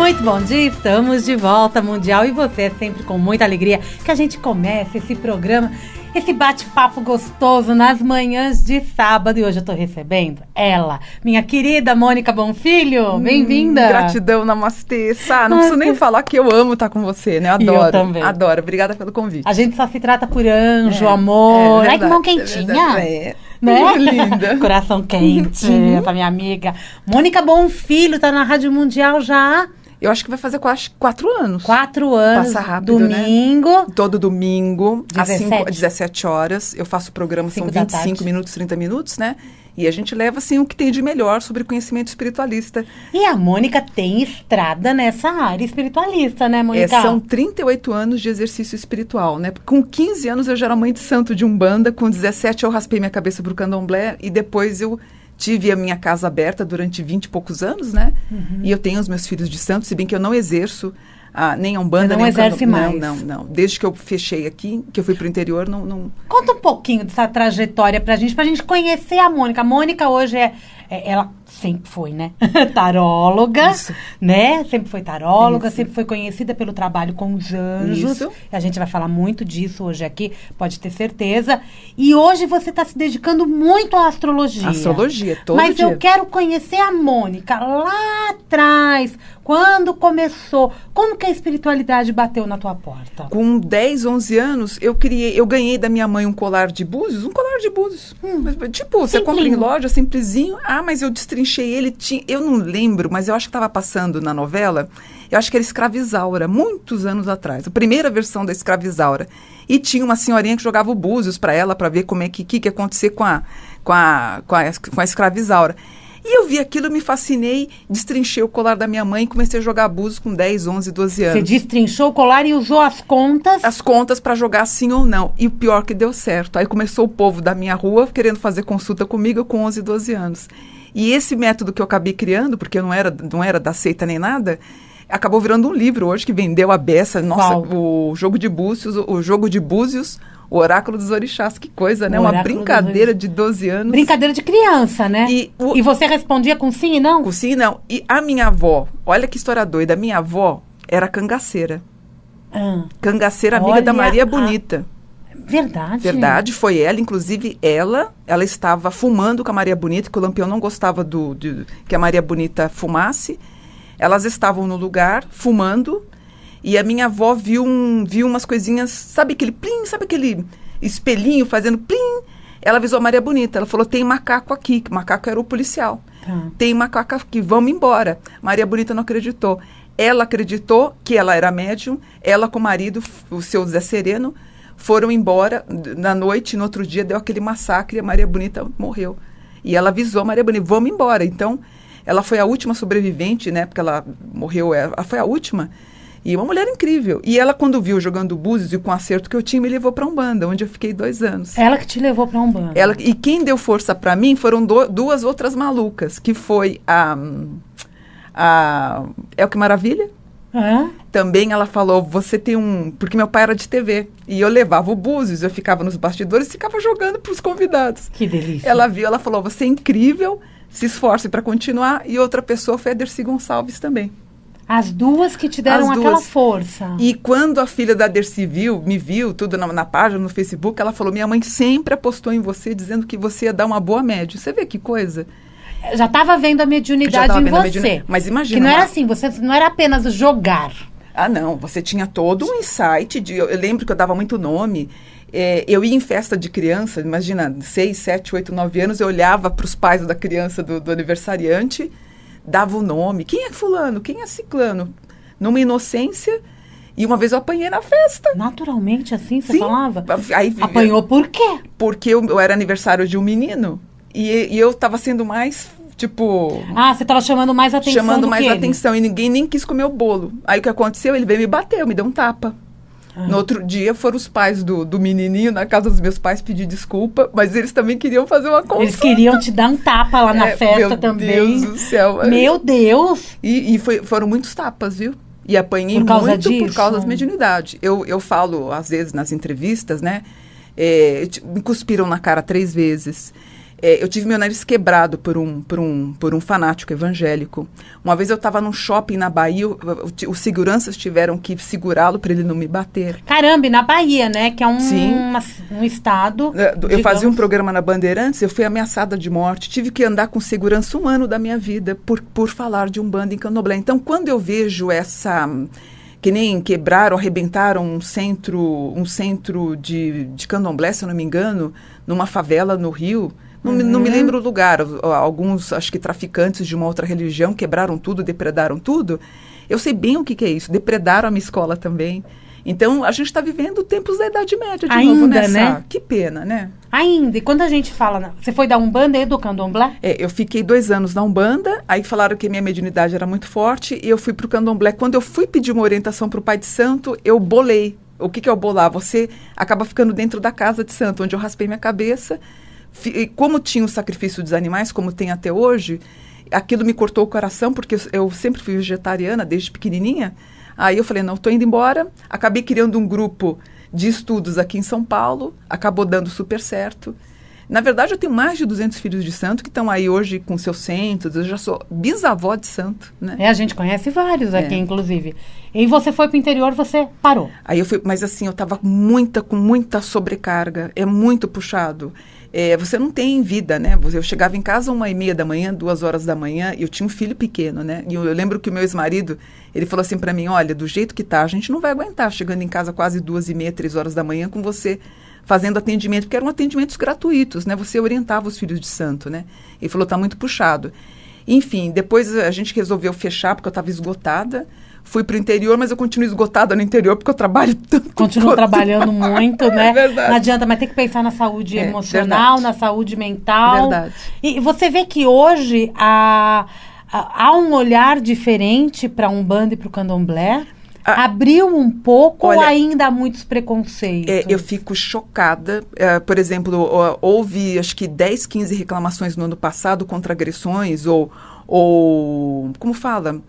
Muito bom dia, estamos de volta, Mundial, e você é sempre com muita alegria que a gente começa esse programa, esse bate-papo gostoso nas manhãs de sábado. E hoje eu tô recebendo ela, minha querida Mônica Bonfilho, bem-vinda. Gratidão, namastê. Sá, não preciso nem falar que eu amo estar com você, né? Adoro. Eu também. Adoro, obrigada pelo convite. A gente só se trata por anjo, amor. Verdade, Ai, que mão quentinha. Né? Linda. Coração quente, essa minha amiga. Mônica Bonfilho tá na Rádio Mundial já. Eu acho que vai fazer 4 anos. 4 anos. Passa rápido, domingo. Né? Todo domingo, 17. às 17 horas. Eu faço o programa, são 25 minutos, 30 minutos, né? E a gente leva, assim, o que tem de melhor sobre conhecimento espiritualista. E a Mônica tem estrada nessa área espiritualista, né, Mônica? São 38 anos de exercício espiritual, né? Com 15 anos eu já era mãe de santo de Umbanda, com 17 eu raspei minha cabeça pro candomblé e depois eu tive a minha casa aberta durante 20 e poucos anos, né? Uhum. E eu tenho os meus filhos de santo, se bem que eu não exerço nem a Umbanda, nem o candomblé. Mais. Não. Desde que eu fechei aqui, que eu fui pro interior, não... Conta um pouquinho dessa trajetória pra gente conhecer a Mônica. A Mônica hoje ela sempre foi, né? Taróloga, isso. Né? Sempre foi taróloga, isso. Sempre foi conhecida pelo trabalho com os anjos. Isso. A gente vai falar muito disso hoje aqui, pode ter certeza. E hoje você está se dedicando muito à astrologia. Astrologia, todo Mas dia. Eu quero conhecer a Mônica lá atrás, quando começou. Como que a espiritualidade bateu na tua porta? Com 10, 11 anos, eu ganhei da minha mãe um colar de búzios. Tipo, você compra em loja, simplesinho. Mas eu destrinchei ele, eu não lembro, mas eu acho que estava passando na novela, eu acho que era Escravizaura, muitos anos atrás, a primeira versão da Escravizaura. E tinha uma senhorinha que jogava o búzios para ela, para ver como que ia acontecer com a Escravizaura. E eu vi aquilo, me fascinei, destrinchei o colar da minha mãe e comecei a jogar búzios com 10, 11, 12 anos. Você destrinchou o colar e usou as contas? As contas para jogar sim ou não. E o pior que deu certo. Aí começou o povo da minha rua querendo fazer consulta comigo com 11, 12 anos. E esse método que eu acabei criando, porque eu não era da seita nem nada, acabou virando um livro hoje que vendeu a beça. Nossa, o jogo de búzios, o Oráculo dos Orixás, que coisa, né? Uma brincadeira de 12 anos. Brincadeira de criança, né? E você respondia com sim e não? Com sim e não. E a minha avó, olha que história doida, a minha avó era cangaceira. Cangaceira, amiga da Maria Bonita. Verdade, foi ela. Inclusive, ela estava fumando com a Maria Bonita, que o Lampião não gostava que a Maria Bonita fumasse. Elas estavam no lugar, fumando. E a minha avó viu umas coisinhas, sabe aquele plim, sabe aquele espelhinho fazendo plim? Ela avisou a Maria Bonita, ela falou, tem macaco aqui, que macaco era o policial. Tem macaco aqui, vamos embora. Maria Bonita não acreditou. Ela acreditou que ela era médium, ela com o marido, o seu Zé Sereno, foram embora na noite, no outro dia deu aquele massacre e a Maria Bonita morreu. E ela avisou a Maria Bonita, vamos embora. Então, ela foi a última sobrevivente, né, porque ela morreu, ela foi a última. E uma mulher incrível. E ela, quando viu jogando búzios e com o acerto que eu tinha, me levou para Umbanda, onde eu fiquei 2 anos. Ela que te levou para Umbanda. E quem deu força para mim foram 2 outras malucas, que foi El Que Maravilha. Também ela falou, você tem porque meu pai era de TV, e eu levava o búzios, eu ficava nos bastidores e ficava jogando para os convidados. Que delícia. Ela viu, ela falou, você é incrível, se esforce para continuar. E outra pessoa foi a Dercy Gonçalves também. As duas que te deram aquela força. E quando a filha da Dercy me viu, tudo na página, no Facebook, ela falou, minha mãe sempre apostou em você, dizendo que você ia dar uma boa média. Você vê que coisa? Já estava vendo a mediunidade em você. Mas imagina. Que não era assim, você não era apenas jogar. Não, você tinha todo um insight. Eu lembro que eu dava muito nome. Eu ia em festa de criança, imagina, 6, 7, 8, 9 anos, eu olhava para os pais da criança, do aniversariante, dava o nome. Quem é fulano? Quem é ciclano? Numa inocência. E uma vez eu apanhei na festa. Naturalmente, assim, você falava? Aí, apanhou por quê? Porque eu era aniversário de um menino. E eu estava sendo mais, tipo... você estava chamando mais atenção chamando mais atenção. E ninguém nem quis comer o bolo. Aí o que aconteceu? Ele veio me bater, me deu um tapa. No outro dia foram os pais do menininho na casa dos meus pais pedir desculpa, mas eles também queriam fazer uma consulta. Eles queriam te dar um tapa lá na festa também. Meu Deus do céu. Meu Deus! E foram muitos tapas, viu? E apanhei muito por causa das mediunidades. Eu falo, às vezes, nas entrevistas, né? Me cuspiram na cara 3 vezes. Eu tive meu nariz quebrado por um fanático evangélico. Uma vez eu estava num shopping na Bahia, os seguranças tiveram que segurá-lo para ele não me bater. Caramba, e na Bahia, né? Que é um estado... Eu fazia um programa na Bandeirantes, eu fui ameaçada de morte. Tive que andar com segurança um ano da minha vida por falar de Umbanda em Candomblé. Então, quando eu vejo que nem quebraram, arrebentaram um centro de candomblé, se eu não me engano, numa favela no Rio. Não me lembro o lugar. Alguns, acho que traficantes de uma outra religião quebraram tudo, depredaram tudo. Eu sei bem o que é isso. Depredaram a minha escola também. Então, a gente está vivendo tempos da Idade Média de novo, né? Que pena, né? Ainda. E quando a gente fala... Você foi da Umbanda e do Candomblé? Eu fiquei 2 anos na Umbanda, aí falaram que minha mediunidade era muito forte, e eu fui para o Candomblé. Quando eu fui pedir uma orientação para o pai de santo, eu bolei. O que é o bolar? Você acaba ficando dentro da casa de santo, onde eu raspei minha cabeça. E como tinha o sacrifício dos animais, como tem até hoje, aquilo me cortou o coração, porque eu sempre fui vegetariana desde pequenininha. Aí eu falei, não, estou indo embora. Acabei criando um grupo de estudos aqui em São Paulo, acabou dando super certo. Na verdade, eu tenho mais de 200 filhos de santo que estão aí hoje com seus centros. Eu já sou bisavó de santo, né? A gente conhece vários aqui, inclusive. E você foi para o interior, você parou? Aí eu fui, mas assim, eu estava com muita sobrecarga, é muito puxado. Você não tem vida, né? Eu chegava em casa 1h30 da manhã, 2h da manhã, e eu tinha um filho pequeno, né? E eu lembro que o meu ex-marido, ele falou assim para mim, olha, do jeito que tá, a gente não vai aguentar chegando em casa quase 2h30, 3h da manhã com você fazendo atendimento, porque eram atendimentos gratuitos, né? Você orientava os filhos de santo, né? Ele falou, tá muito puxado. Enfim, depois a gente resolveu fechar, porque eu estava esgotada. Fui para o interior, mas eu continuo esgotada no interior, porque eu trabalho tanto. Continuo trabalhando muito, né? É verdade. Não adianta, mas tem que pensar na saúde emocional, verdade. na saúde mental. Verdade. E você vê que hoje há um olhar diferente para a Umbanda e para o Candomblé? Abriu um pouco, ou ainda há muitos preconceitos? Eu fico chocada. Por exemplo, houve acho que 10, 15 reclamações no ano passado contra agressões ou como fala?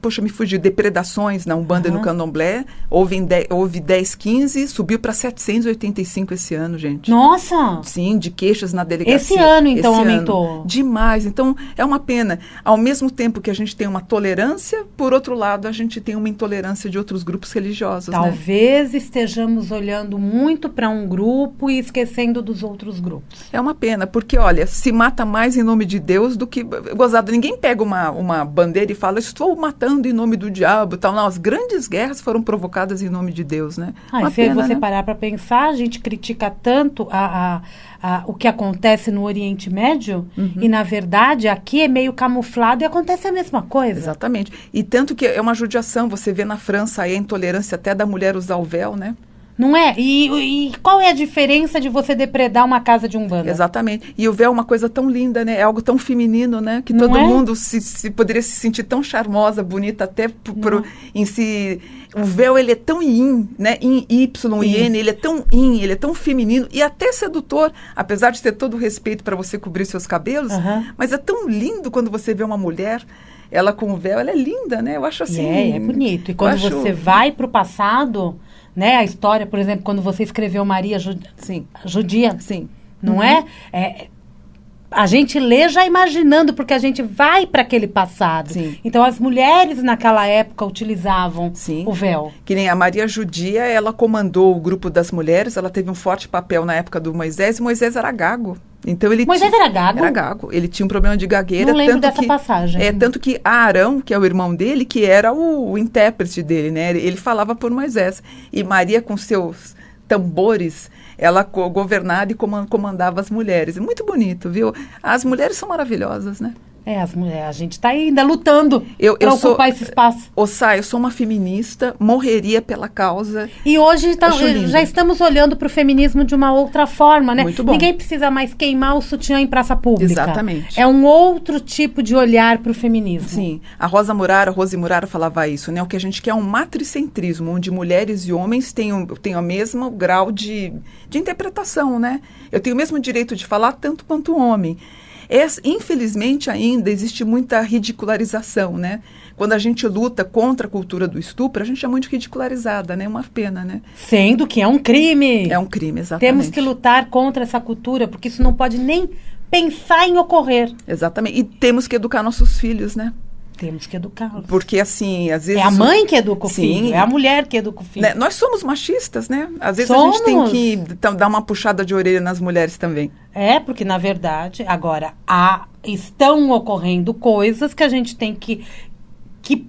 Poxa, me fugiu, depredações na Umbanda e no Candomblé. Houve 10, 15, subiu para 785 esse ano, gente. Nossa! Sim, de queixas na delegacia. Esse ano, então, aumentou. Demais. Então, é uma pena. Ao mesmo tempo que a gente tem uma tolerância, por outro lado, a gente tem uma intolerância de outros grupos religiosos. Talvez estejamos olhando muito para um grupo e esquecendo dos outros grupos. É uma pena, porque, olha, se mata mais em nome de Deus do que... Gozado, ninguém pega uma bandeira e fala, estou matando em nome do diabo e tal. Não, as grandes guerras foram provocadas em nome de Deus, né? Se você parar para pensar, a gente critica tanto o que acontece no Oriente Médio e, na verdade, aqui é meio camuflado e acontece a mesma coisa. Exatamente. E tanto que é uma judiação, você vê na França aí a intolerância até da mulher usar o véu, né? Não é? E qual é a diferença de você depredar uma casa de Umbanda? Exatamente. E o véu é uma coisa tão linda, né? É algo tão feminino, né? Que todo mundo se poderia se sentir tão charmosa, bonita, até em si. O véu, ele é tão yin, né? Yin, Y, N, ele é tão yin, ele é tão feminino e até sedutor, apesar de ter todo o respeito para você cobrir seus cabelos, mas é tão lindo quando você vê uma mulher, ela com o véu, ela é linda, né? Eu acho assim... É bonito. E quando você vai para o passado... Né? A história, por exemplo, quando você escreveu Maria Judia, sim. Não é? A gente lê já imaginando, porque a gente vai para aquele passado. Sim. Então, as mulheres naquela época utilizavam o véu. Que nem a Maria Judia, ela comandou o grupo das mulheres, ela teve um forte papel na época do Moisés, e Moisés era gago. Então, Moisés era gago? Era gago. Ele tinha um problema de gagueira. Não lembro dessa passagem. Tanto que Arão, que é o irmão dele, que era o intérprete dele, né? Ele falava por Moisés. E Maria, com seus tambores, ela governava e comandava as mulheres. É muito bonito, viu? As mulheres são maravilhosas, né? As mulheres, a gente está ainda lutando para ocupar esse espaço. Eu sou uma feminista, morreria pela causa. E hoje já estamos olhando para o feminismo de uma outra forma, né? Muito bom. Ninguém precisa mais queimar o sutiã em praça pública. Exatamente. É um outro tipo de olhar para o feminismo. Sim. A Rose Murara falava isso, né? O que a gente quer é um matricentrismo, onde mulheres e homens tenham o mesmo grau de interpretação, né? Eu tenho o mesmo direito de falar tanto quanto o homem. Infelizmente, ainda existe muita ridicularização, né? Quando a gente luta contra a cultura do estupro, a gente é muito ridicularizada, né? Uma pena, né? Sendo que é um crime. É um crime, exatamente. Temos que lutar contra essa cultura, porque isso não pode nem pensar em ocorrer. Exatamente. E temos que educar nossos filhos, né? Temos que educá-los. Porque, assim, às vezes... É a mãe que educa o Sim. filho, é a mulher que educa o filho. Né? Nós somos machistas, né? Às vezes Somos. a gente tem que dar uma puxada de orelha nas mulheres também. É, porque, na verdade, agora, estão ocorrendo coisas que a gente tem que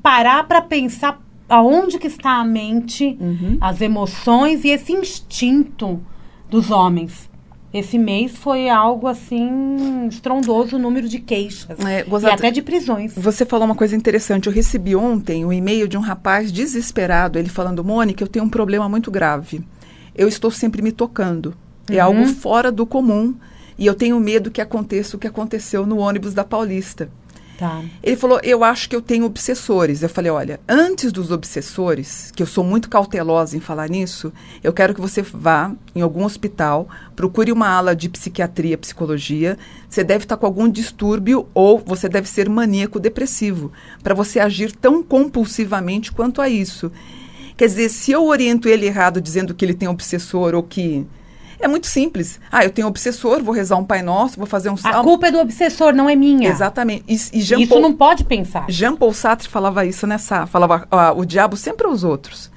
parar para pensar aonde que está a mente, as emoções e esse instinto dos homens. Esse mês foi algo, assim, estrondoso o número de queixas. E até de prisões. Você falou uma coisa interessante. Eu recebi ontem um e-mail de um rapaz desesperado, ele falando, Mônica, eu tenho um problema muito grave. Eu estou sempre me tocando. É algo fora do comum. E eu tenho medo que aconteça o que aconteceu no ônibus da Paulista. Tá. Ele falou, eu acho que eu tenho obsessores. Eu falei, olha, antes dos obsessores, que eu sou muito cautelosa em falar nisso, eu quero que você vá em algum hospital, procure uma ala de psiquiatria, psicologia, você deve estar com algum distúrbio ou você deve ser maníaco-depressivo, para você agir tão compulsivamente quanto a isso. Quer dizer, se eu oriento ele errado dizendo que ele tem obsessor ou que... É muito simples. Eu tenho obsessor, vou rezar um Pai Nosso, vou fazer um salmo. A culpa é do obsessor, não é minha. Exatamente. Isso não pode pensar. Jean Paul Sartre falava isso, né, Sá? Falava, o diabo sempre é os outros.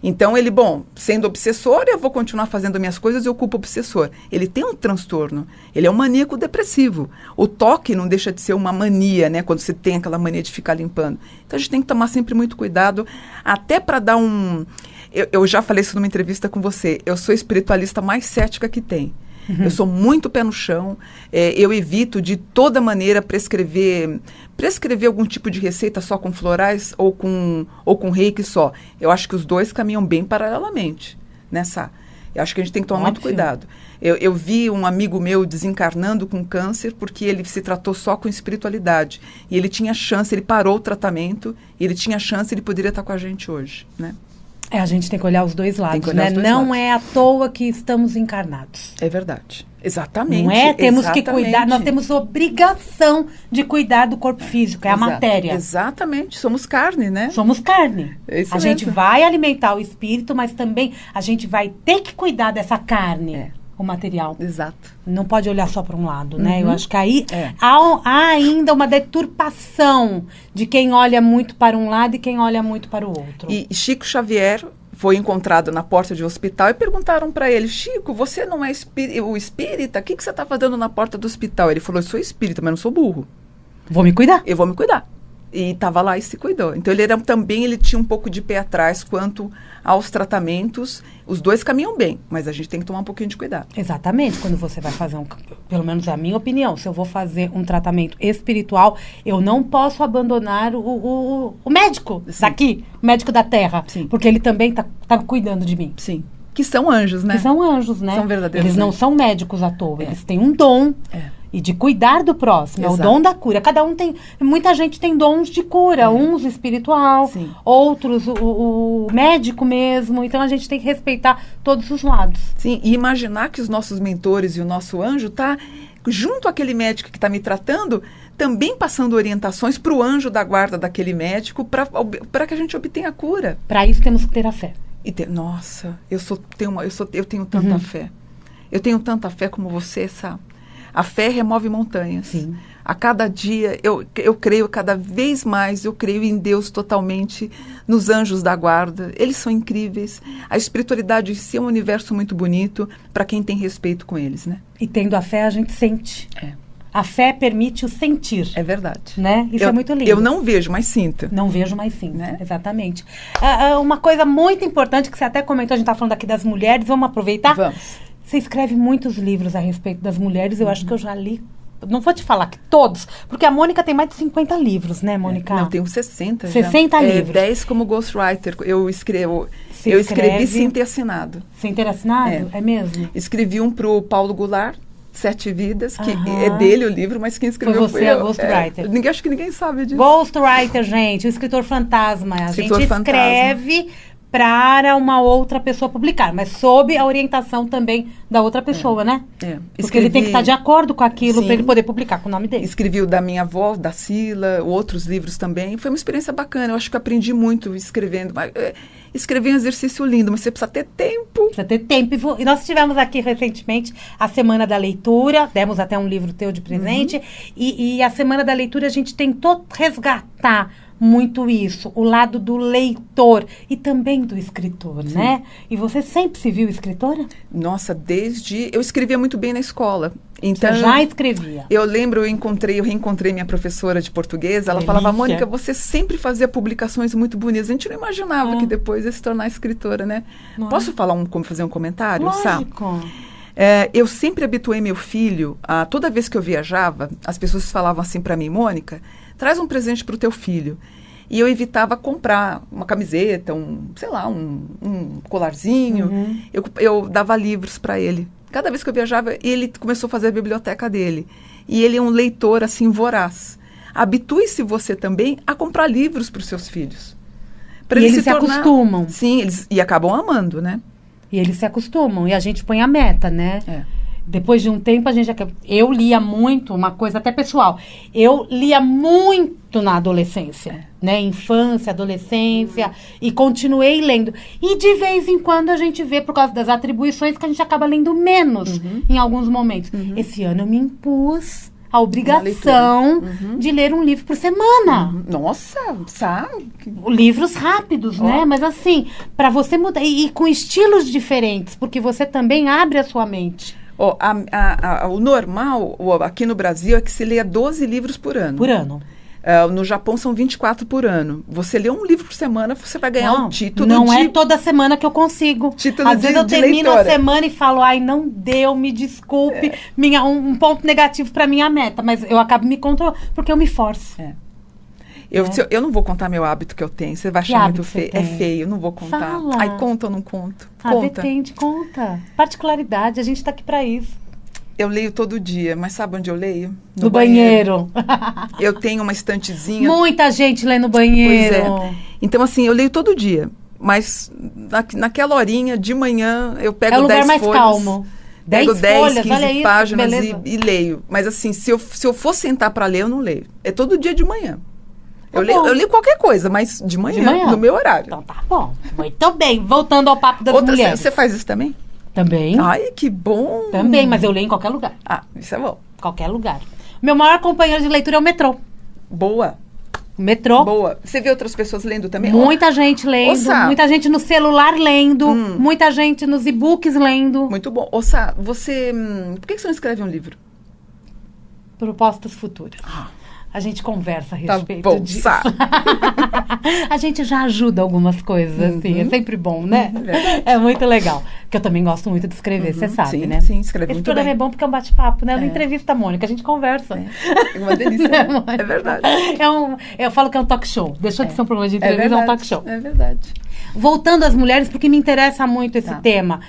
Então, ele, sendo obsessor, eu vou continuar fazendo minhas coisas e eu culpo o obsessor. Ele tem um transtorno. Ele é um maníaco depressivo. O toque não deixa de ser uma mania, né? Quando você tem aquela mania de ficar limpando. Então, a gente tem que tomar sempre muito cuidado, até para dar um... Eu já falei isso numa entrevista com você. Eu sou a espiritualista mais cética que tem. Eu sou muito pé no chão. Eu evito de toda maneira prescrever algum tipo de receita só com florais ou com reiki só. Eu acho que os dois caminham bem paralelamente, né, Sá? Eu acho que a gente tem que tomar muito cuidado. Eu vi um amigo meu desencarnando com câncer porque ele se tratou só com espiritualidade. E ele tinha chance, ele parou o tratamento, e ele tinha chance, ele poderia estar com a gente hoje, né? A gente tem que olhar os dois lados, né? Não é à toa que estamos encarnados. É verdade. Exatamente. Não é? Temos que cuidar, nós temos obrigação de cuidar do corpo físico, é a matéria. Exatamente, somos carne, né? Somos carne. É isso a mesmo. gente vai alimentar o espírito, mas também a gente vai ter que cuidar dessa carne, o material. Exato. Não pode olhar só para um lado, né? Eu acho que aí há ainda uma deturpação de quem olha muito para um lado e quem olha muito para o outro. E Chico Xavier foi encontrado na porta de um hospital e perguntaram para ele, Chico, você não é o espírita? O que você está fazendo na porta do hospital? Ele falou, eu sou espírita, mas não sou burro. Vou me cuidar. Eu vou me cuidar. E estava lá e se cuidou. Então, ele tinha um pouco de pé atrás quanto aos tratamentos. Os dois caminham bem, mas a gente tem que tomar um pouquinho de cuidado. Exatamente. Quando você vai fazer pelo menos é a minha opinião, se eu vou fazer um tratamento espiritual, eu não posso abandonar o médico daqui, o médico da Terra. Sim. Porque ele também tá cuidando de mim. Sim. Que são anjos, né? Que são anjos, né? São verdadeiros. Eles não são médicos à toa. Eles têm um dom. E de cuidar do próximo, Exato. É o dom da cura. Cada um tem, muita gente tem dons de cura, uns espiritual, Sim. outros o médico mesmo. Então a gente tem que respeitar todos os lados. Sim, e imaginar que os nossos mentores e o nosso anjo tá junto àquele médico que está me tratando, também passando orientações para o anjo da guarda daquele médico para que a gente obtenha a cura. Para isso temos que ter a fé. Nossa, eu tenho tanta fé. Eu tenho tanta fé como você, sabe? A fé remove montanhas. Sim. A cada dia, eu creio cada vez mais, eu creio em Deus totalmente, nos anjos da guarda. Eles são incríveis. A espiritualidade em si é um universo muito bonito para quem tem respeito com eles, né? E tendo a fé, a gente sente. A fé permite o sentir. É verdade. Né? Isso é muito lindo. Eu não vejo, mas sinto. Não vejo, mas sinto. Né? Exatamente. Uma coisa muito importante que você até comentou, a gente está falando aqui das mulheres, vamos aproveitar? Vamos. Você escreve muitos livros a respeito das mulheres, eu acho que eu já li, não vou te falar que todos, porque a Mônica tem mais de 50 livros, né, Mônica? Não, tenho 60 já. 60 livros. 10 como ghostwriter, eu escrevi sem ter assinado. Sem ter assinado? É mesmo? Escrevi um pro Paulo Goulart, 7 Vidas, que é dele o livro, mas quem escreveu foi eu. Ghostwriter. Acho que ninguém sabe disso. Ghostwriter, gente, o escritor fantasma. A gente escreve para uma outra pessoa publicar, mas sob a orientação também da outra pessoa, né? Porque ele tem que estar de acordo com aquilo para ele poder publicar com o nome dele. Escrevi o da minha avó, da Cila, outros livros também. Foi uma experiência bacana. Eu acho que aprendi muito escrevendo. Escrever é um exercício lindo, mas você precisa ter tempo. Precisa ter tempo. E nós tivemos aqui recentemente a Semana da Leitura, demos até um livro teu de presente, e a Semana da Leitura a gente tentou resgatar muito isso, o lado do leitor e também do escritor, né? E você sempre se viu escritora? Nossa, eu escrevia muito bem na escola. Então, você já escrevia? Eu lembro, eu reencontrei minha professora de português, ela falava, Mônica, você sempre fazia publicações muito bonitas. A gente não imaginava que depois ia se tornar escritora, né? Posso fazer um comentário? Lógico. Eu sempre habituei meu filho a, toda vez que eu viajava, as pessoas falavam assim para mim, Mônica, traz um presente para o teu filho. E eu evitava comprar uma camiseta, um colarzinho. Eu dava livros para ele. Cada vez que eu viajava, ele começou a fazer a biblioteca dele. E ele é um leitor, assim, voraz. Habitue-se você também a comprar livros para os seus filhos. E eles se acostumam. Sim, e acabam amando, né? E eles se acostumam. E a gente põe a meta, né? Depois de um tempo, eu lia muito, uma coisa até pessoal, eu lia muito na adolescência, né? Infância, adolescência, e continuei lendo. E de vez em quando a gente vê, por causa das atribuições, que a gente acaba lendo menos em alguns momentos. Esse ano eu me impus a obrigação de ler um livro por semana. Nossa, sabe? Livros rápidos, né? Mas assim, para você mudar, e com estilos diferentes, porque você também abre a sua mente. O normal aqui no Brasil é que se leia 12 livros por ano. Por ano. No Japão são 24 por ano. Você lê um livro por semana, você vai ganhar um título Não é toda semana que eu consigo. Às vezes eu termino a semana e falo, ai, não deu, me desculpe. Um ponto negativo para minha meta. Mas eu acabo me controlando, porque eu me forço. Eu não vou contar meu hábito que eu tenho. Você vai achar muito feio. É feio, eu não vou contar. Fala. Ai, conta ou não conto? Conta. Depende, conta. Particularidade, a gente tá aqui para isso. Eu leio todo dia, mas sabe onde eu leio? No banheiro. Eu tenho uma estantezinha. Muita gente lê no banheiro. Pois é. Então, assim, eu leio todo dia. Mas naquela horinha de manhã, eu pego 10 folhas. É o lugar mais calmo. Pego 10, 15 páginas e leio. Mas, assim, se eu for sentar para ler, eu não leio. É todo dia de manhã. Eu leio qualquer coisa, mas de manhã, no meu horário. Então tá bom. Muito bem. Voltando ao papo das mulheres. Você faz isso também? Também. Ai, que bom. Também, mas eu leio em qualquer lugar. Isso é bom. Qualquer lugar. Meu maior companheiro de leitura é o metrô. Boa. O metrô. Boa. Você vê outras pessoas lendo também? Muita gente lendo, muita gente no celular lendo, muita gente nos e-books lendo. Muito bom. Você... por que você não escreve um livro? Propostas futuras. A gente conversa a respeito disso. A gente já ajuda algumas coisas, assim. É sempre bom, né? É muito legal. Porque eu também gosto muito de escrever, você sabe, né? Sim, escreve muito bem. Esse programa é bom porque é um bate-papo, né? Uma entrevista, Mônica, a gente conversa. É uma delícia. É verdade. Eu falo que é um talk show. Deixou de ser um programa de entrevista, é um talk show. É verdade. Voltando às mulheres, porque me interessa muito esse tema.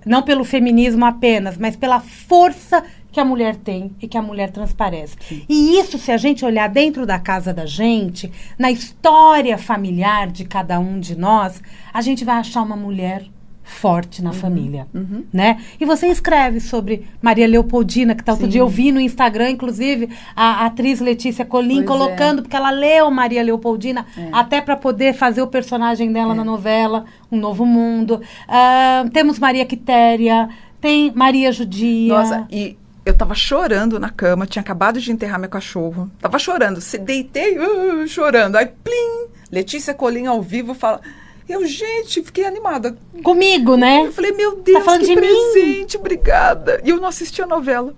Não pelo feminismo apenas, mas pela força que a mulher tem e que a mulher transparece. Sim. E isso, se a gente olhar dentro da casa da gente, na história familiar de cada um de nós, a gente vai achar uma mulher forte na família, né? E você escreve sobre Maria Leopoldina, que outro dia eu vi no Instagram, inclusive, a atriz Letícia Colin colocando, porque ela leu Maria Leopoldina, até para poder fazer o personagem dela na novela Um Novo Mundo. Temos Maria Quitéria, tem Maria Judia. Nossa, eu tava chorando na cama, tinha acabado de enterrar meu cachorro. Tava chorando, deitei, chorando. Aí, plim, Letícia Colin ao vivo fala... gente, fiquei animada. Comigo, né? Eu falei, meu Deus, que presente, obrigada. E eu não assisti a novela.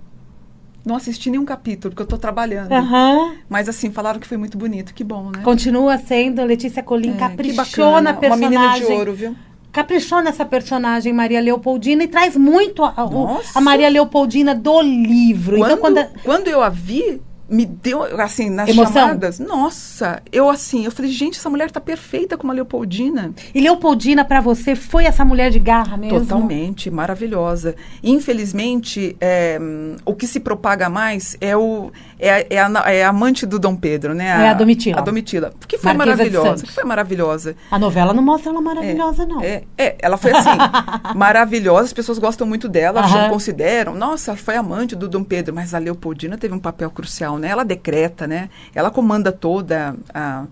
Não assisti nenhum capítulo, porque eu tô trabalhando. Mas, assim, falaram que foi muito bonito, que bom, né? Continua sendo, Letícia Colin caprichou na personagem. Uma menina de ouro, viu? Caprichou nessa personagem Maria Leopoldina e traz muito a Maria Leopoldina do livro. Quando eu a vi, me deu, assim, nas emoção? Chamadas, nossa, eu falei, gente, essa mulher tá perfeita com uma Leopoldina. E Leopoldina, pra você, foi essa mulher de garra mesmo? Totalmente, maravilhosa. Infelizmente, o que se propaga mais é é a amante do Dom Pedro, né? É a Domitila. A Domitila. Que foi maravilhosa. Que foi maravilhosa. A novela não mostra ela maravilhosa, não. Ela foi assim, maravilhosa. As pessoas gostam muito dela, consideram. Nossa, ela foi amante do Dom Pedro. Mas a Leopoldina teve um papel crucial, né? Ela decreta, né? Ela comanda toda a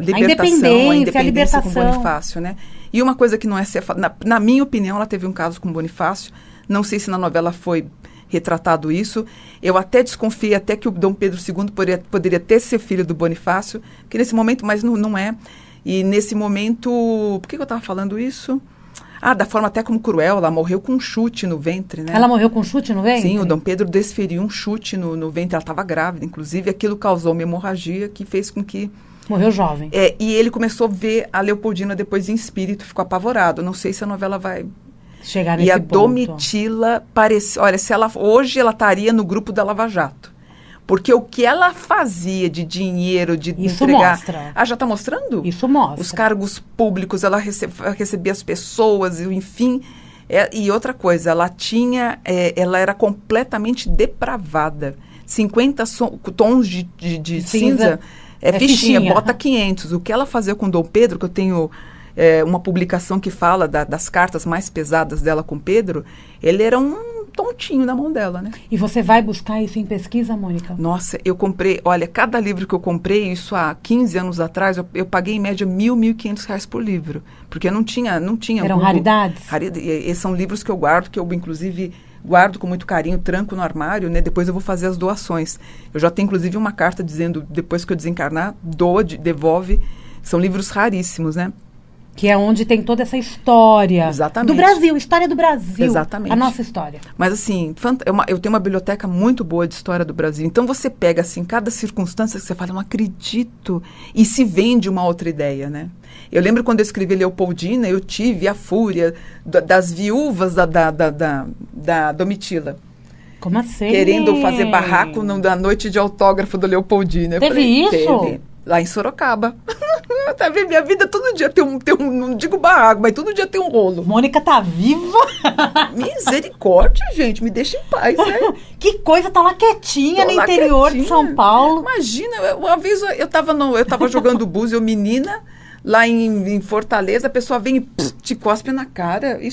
libertação, a independência com Bonifácio, né? E uma coisa que não é... Na minha opinião, ela teve um caso com Bonifácio. Não sei se na novela foi retratado isso. Eu até desconfiei até que o Dom Pedro II poderia ter ser filho do Bonifácio, que nesse momento, mas não é. E nesse momento... Por que eu estava falando isso? Da forma até como cruel, ela morreu com um chute no ventre, né? Ela morreu com um chute no ventre? Sim, o Dom Pedro desferiu um chute no ventre, ela estava grávida, inclusive aquilo causou uma hemorragia que fez com que... Morreu jovem. E ele começou a ver a Leopoldina depois em espírito, ficou apavorado. Não sei se a novela vai... chegar nesse ponto. Domitila parecia... Olha, hoje ela estaria no grupo da Lava Jato. Porque o que ela fazia de dinheiro, de isso entregar... Mostra. Já está mostrando? Isso mostra. Os cargos públicos, ela recebia as pessoas, enfim. E outra coisa, ela era completamente depravada. 50 tons de cinza é fichinha, bota 500. O que ela fazia com Dom Pedro, que eu tenho... uma publicação que fala das cartas mais pesadas dela com Pedro, ele era um tontinho na mão dela, né? E você vai buscar isso em pesquisa, Mônica? Nossa, eu comprei, olha, cada livro que eu comprei, isso há 15 anos atrás, eu paguei em média R$1.000, R$1.500 por livro, porque não tinha Eram raridades? E são livros que eu guardo, que eu inclusive guardo com muito carinho, tranco no armário, né? Depois eu vou fazer as doações. Eu já tenho inclusive uma carta dizendo, depois que eu desencarnar, devolve. São livros raríssimos, né? Que é onde tem toda essa história. Exatamente. Do Brasil, história do Brasil. Exatamente. A nossa história. Mas assim, eu tenho uma biblioteca muito boa de história do Brasil. Então você pega assim, cada circunstância que você fala, não acredito. E se vende uma outra ideia, né? Eu lembro quando eu escrevi Leopoldina, eu tive a fúria das viúvas da Domitila. Como assim? Querendo fazer barraco na noite de autógrafo do Leopoldina. Teve isso? Teve. Lá em Sorocaba. Tá vendo? Minha vida todo dia tem um, não digo barraco, mas todo dia tem um rolo. Mônica tá viva? Misericórdia, gente, me deixa em paz, né? Que coisa, tá lá quietinha no interior de São Paulo. Imagina, uma vez eu tava jogando búzio, menina, lá em Fortaleza, a pessoa vem e te cospe na cara. Eu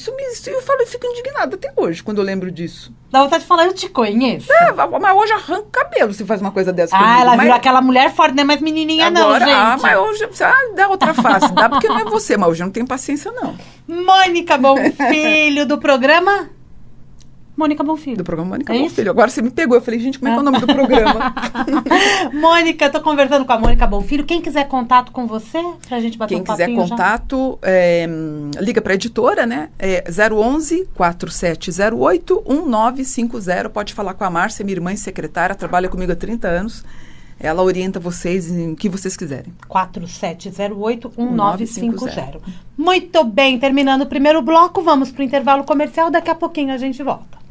fico indignada até hoje, quando eu lembro disso. Dá vontade de falar, eu te conheço. Mas hoje arranca o cabelo se faz uma coisa dessa comigo. Ela virou aquela mulher forte, não é mais menininha agora, não, gente. Mas hoje, dá outra face, dá porque não é você, mas hoje eu não tenho paciência, não. Mônica Bonfilho, do programa... Mônica Bonfilho. Do programa Mônica Bonfilho. Agora você me pegou. Eu falei, gente, como é que é o nome do programa? Mônica, tô conversando com a Mônica Bonfilho. Quem quiser contato com você, pra gente bater um papinho. Quem quiser contato, liga pra editora, né? 011-4708-1950. Pode falar com a Márcia, minha irmã e secretária. Trabalha comigo há 30 anos. Ela orienta vocês em o que vocês quiserem. 4708-1950. Muito bem, terminando o primeiro bloco, vamos pro intervalo comercial. Daqui a pouquinho a gente volta.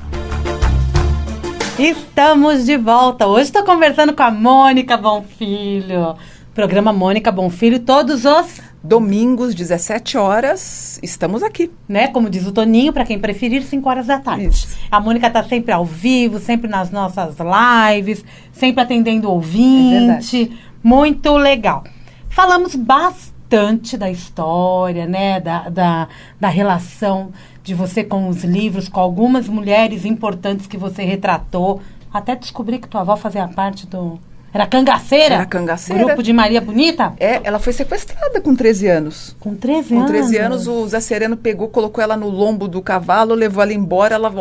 Estamos de volta. Hoje estou conversando com a Mônica Bonfilho. Programa Mônica Bonfilho, todos os... domingos, 17 horas, estamos aqui. Né? Como diz o Toninho, para quem preferir, 5 horas da tarde. Isso. A Mônica está sempre ao vivo, sempre nas nossas lives, sempre atendendo o ouvinte. Muito legal. Falamos bastante da história, né? Da relação de você com os livros, com algumas mulheres importantes que você retratou. Até descobri que tua avó fazia parte do... Era cangaceira? Era cangaceira. Grupo de Maria Bonita? Ela foi sequestrada com 13 anos. Com 13 anos? Com 13 anos, o Zé Sereno colocou ela no lombo do cavalo, levou ela embora, ela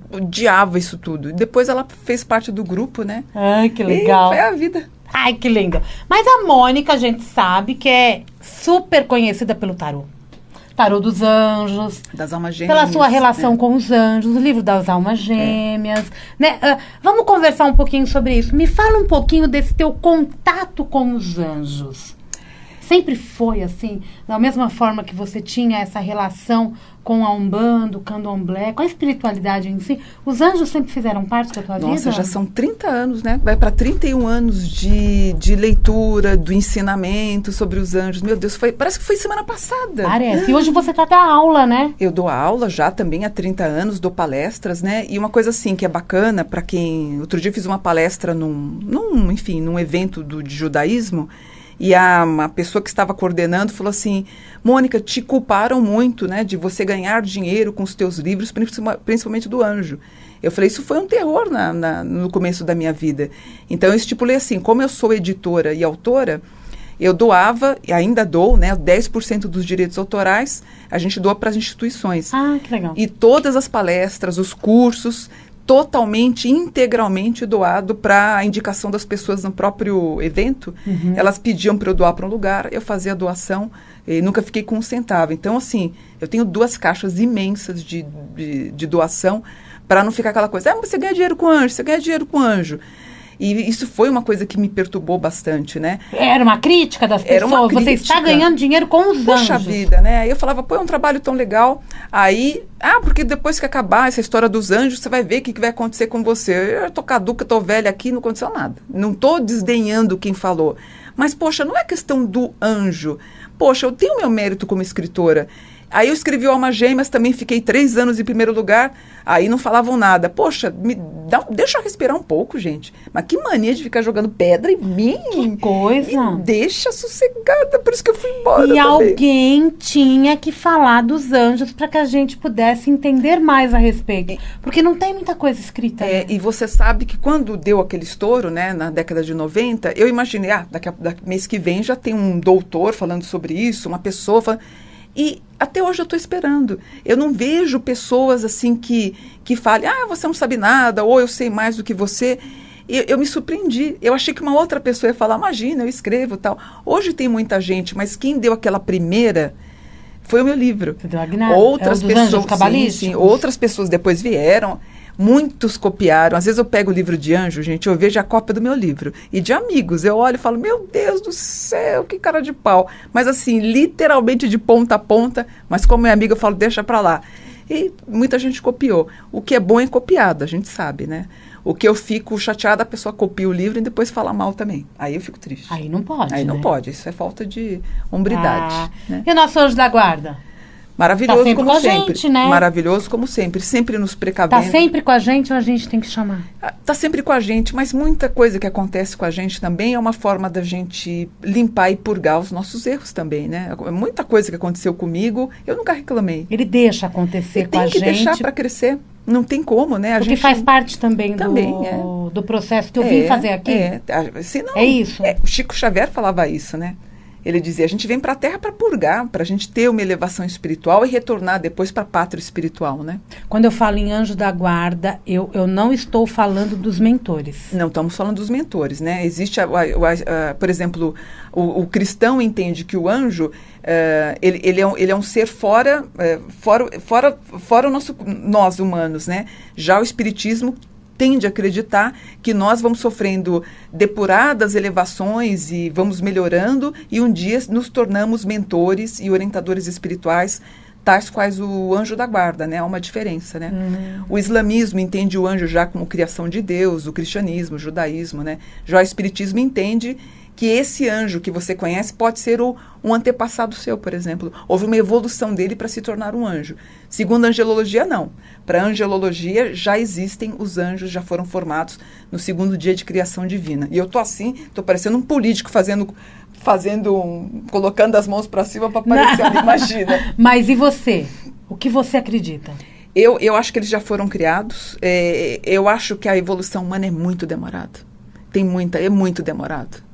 odiava isso tudo. E depois ela fez parte do grupo, né? Ai, que legal. E foi a vida. Ai, que lindo. Mas a Mônica, a gente sabe que é super conhecida pelo tarô. Tarô dos Anjos. Das Almas Gêmeas. Pela sua relação com os anjos, o livro das Almas Gêmeas. Né? Vamos conversar um pouquinho sobre isso. Me fala um pouquinho desse teu contato com os anjos. sempre foi assim? Da mesma forma que você tinha essa relação com a Umbanda, o Candomblé, com a espiritualidade em si, os anjos sempre fizeram parte da tua vida? Nossa, já são 30 anos, né? Vai para 31 anos de leitura, do ensinamento sobre os anjos. Meu Deus, parece que foi semana passada. Parece. E hoje você tá dando aula, né? Eu dou aula já também há 30 anos, dou palestras, né? E uma coisa assim que é bacana para quem... Outro dia eu fiz uma palestra num evento de judaísmo, e uma pessoa que estava coordenando falou assim: Mônica, te culparam muito, né, de você ganhar dinheiro com os teus livros, principalmente do anjo. Eu falei, isso foi um terror no começo da minha vida. Então eu estipulei assim, como eu sou editora e autora, eu doava, e ainda dou, né, 10% dos direitos autorais, a gente doa para as instituições. Ah, que legal. E todas as palestras, os cursos, totalmente, integralmente doado para a indicação das pessoas no próprio evento. Uhum. Elas pediam para eu doar para um lugar, eu fazia a doação e nunca fiquei com um centavo. Então, assim, eu tenho 2 caixas imensas de doação para não ficar aquela coisa, você ganha dinheiro com anjo, você ganha dinheiro com anjo. E isso foi uma coisa que me perturbou bastante, né? Era uma crítica das pessoas. Era uma crítica. Você está ganhando dinheiro com os anjos. Poxa vida, né? Aí eu falava, é um trabalho tão legal. Aí, porque depois que acabar essa história dos anjos, você vai ver o que vai acontecer com você. Eu tô caduca, tô velha aqui, não aconteceu nada. Não tô desdenhando quem falou. Mas, poxa, não é questão do anjo. Poxa, eu tenho meu mérito como escritora. Aí eu escrevi o Almas Gêmeas, também fiquei 3 anos em primeiro lugar, aí não falavam nada. Poxa, deixa eu respirar um pouco, gente. Mas que mania de ficar jogando pedra em mim. Que coisa. Me deixa sossegada, por isso que eu fui embora E também. Alguém tinha que falar dos anjos para que a gente pudesse entender mais a respeito. Porque não tem muita coisa escrita. Né? E você sabe que quando deu aquele estouro, né, na década de 90, eu imaginei, daqui mês que vem já tem um doutor falando sobre isso, uma pessoa falando... E até hoje eu estou esperando. Eu não vejo pessoas assim que falem, você não sabe nada, ou eu sei mais do que você. Eu me surpreendi. Eu achei que uma outra pessoa ia falar, imagina, eu escrevo e tal. Hoje tem muita gente, mas quem deu aquela primeira foi o meu livro. Você deu a guinada. Outras pessoas, sim, outras pessoas depois vieram. Muitos copiaram. Às vezes eu pego o livro de anjo, gente, eu vejo a cópia do meu livro. E de amigos, eu olho e falo, meu Deus do céu, que cara de pau. Mas assim, literalmente de ponta a ponta, mas como é amiga, eu falo, deixa pra lá. E muita gente copiou. O que é bom é copiado, a gente sabe, né? O que eu fico chateada, a pessoa copia o livro e depois fala mal também. Aí eu fico triste. Aí não pode, Aí né? Não pode, isso é falta de hombridade. Né? E o nosso anjo da guarda? Maravilhoso tá como sempre. Gente, né? Maravilhoso como sempre nos precavendo. Tá sempre com a gente ou a gente tem que chamar? Tá sempre com a gente, mas muita coisa que acontece com a gente também é uma forma da gente limpar e purgar os nossos erros também, né? Muita coisa que aconteceu comigo, eu nunca reclamei. Ele deixa acontecer com a gente. Tem que deixar para crescer. Não tem como, né? Porque faz parte também do processo que eu vim fazer aqui. Senão, é isso. O Chico Xavier falava isso, né? Ele dizia, a gente vem para a Terra para purgar, para a gente ter uma elevação espiritual e retornar depois para a pátria espiritual, né? Quando eu falo em anjo da guarda, eu não estou falando dos mentores. Não, estamos falando dos mentores, né? Existe, por exemplo, o cristão entende que o anjo, ele é um ser fora nós humanos, né? Já o espiritismo tende a acreditar que nós vamos sofrendo depuradas elevações e vamos melhorando e um dia nos tornamos mentores e orientadores espirituais, tais quais o anjo da guarda, né? Há uma diferença, né? O islamismo entende o anjo já como criação de Deus, o cristianismo, o judaísmo, né? Já o espiritismo entende que esse anjo que você conhece pode ser um antepassado seu, por exemplo. Houve uma evolução dele para se tornar um anjo. Segundo a angelologia, não. Para a angelologia, já existem os anjos, já foram formados no 2º dia de criação divina. E eu tô assim, tô parecendo um político colocando as mãos para cima para parecer ali, imagina. Mas e você? O que você acredita? Eu acho que eles já foram criados. Eu acho que a evolução humana é muito demorada. É muito demorado.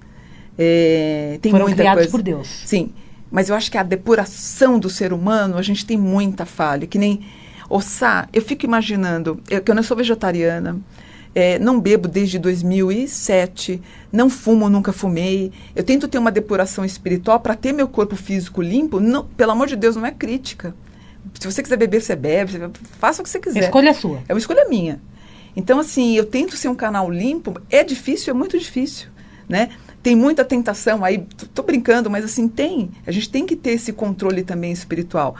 Tem foram muita criados coisa. por Deus. Sim, mas eu acho que a depuração do ser humano, a gente tem muita falha, que nem... eu fico imaginando, que eu não sou vegetariana, não bebo desde 2007, não fumo, nunca fumei, eu tento ter uma depuração espiritual para ter meu corpo físico limpo, não, pelo amor de Deus, não é crítica. Se você quiser beber, você bebe, faça o que você quiser. A escolha é sua. É uma escolha minha. Então, assim, eu tento ser um canal limpo, é difícil, é muito difícil. né? Tem muita tentação aí, tô brincando, mas assim, a gente tem que ter esse controle também espiritual.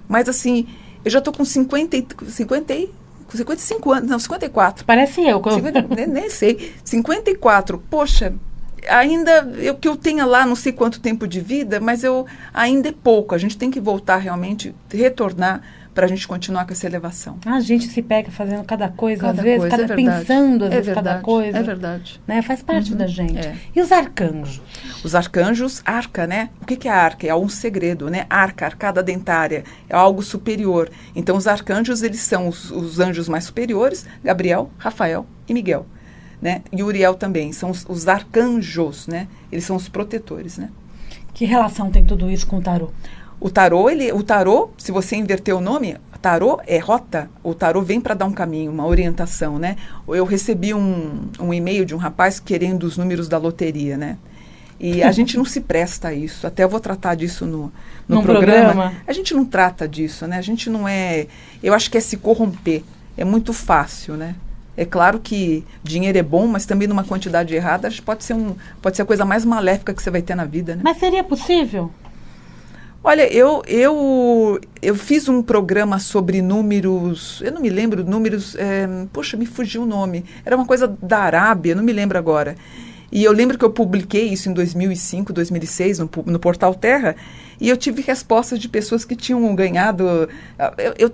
Mas assim, eu já tô com 55 anos, não, 54. Parece eu. 50, nem sei. 54, poxa, ainda, que eu tenha lá não sei quanto tempo de vida, mas ainda é pouco. A gente tem que voltar realmente, retornar para a gente continuar com essa elevação. A gente se pega fazendo cada coisa, às vezes, pensando, às vezes, cada coisa. É verdade. Né? Faz parte da gente. E os arcanjos? Os arcanjos, arca, né? O que é arca? É um segredo, né? Arcada dentária, é algo superior. Então, os arcanjos, eles são os anjos mais superiores, Gabriel, Rafael e Miguel, né? E Uriel também, são os arcanjos, né? Eles são os protetores, né? Que relação tem tudo isso com o tarô? O tarô, se você inverter o nome, tarô é rota. O tarô vem para dar um caminho, uma orientação, né? Eu recebi um e-mail de um rapaz querendo os números da loteria, né? E a gente não se presta a isso. Até eu vou tratar disso no programa. A gente não trata disso, né? A gente não é... Eu acho que é se corromper. É muito fácil, né? É claro que dinheiro é bom, mas também numa quantidade errada pode ser a coisa mais maléfica que você vai ter na vida, né? Mas seria possível? Olha, eu fiz um programa sobre números, eu não me lembro, poxa, me fugiu o nome. Era uma coisa da Arábia, não me lembro agora. E eu lembro que eu publiquei isso em 2005, 2006, no Portal Terra, e eu tive respostas de pessoas que tinham ganhado,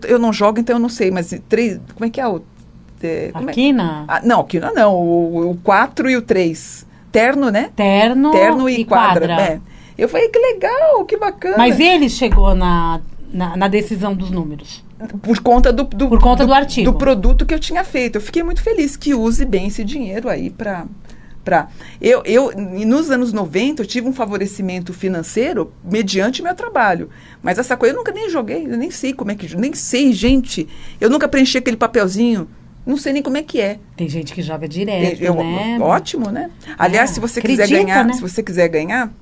eu não jogo, então eu não sei, mas como é que é o... A quina? Não, a quina não, o 4 e o 3. Terno, né? Terno e quadra. Eu falei, que legal, que bacana. Mas ele chegou na decisão dos números? Por conta do artigo. Do produto que eu tinha feito. Eu fiquei muito feliz que use bem esse dinheiro aí para... nos anos 90, eu tive um favorecimento financeiro mediante meu trabalho. Mas essa coisa eu nunca nem joguei, eu nem sei como é que... Nem sei, gente. Eu nunca preenchi aquele papelzinho. Não sei nem como é que é. Tem gente que joga direto, né? Ótimo, né? Aliás, se você quiser ganhar... Né? Se você quiser ganhar...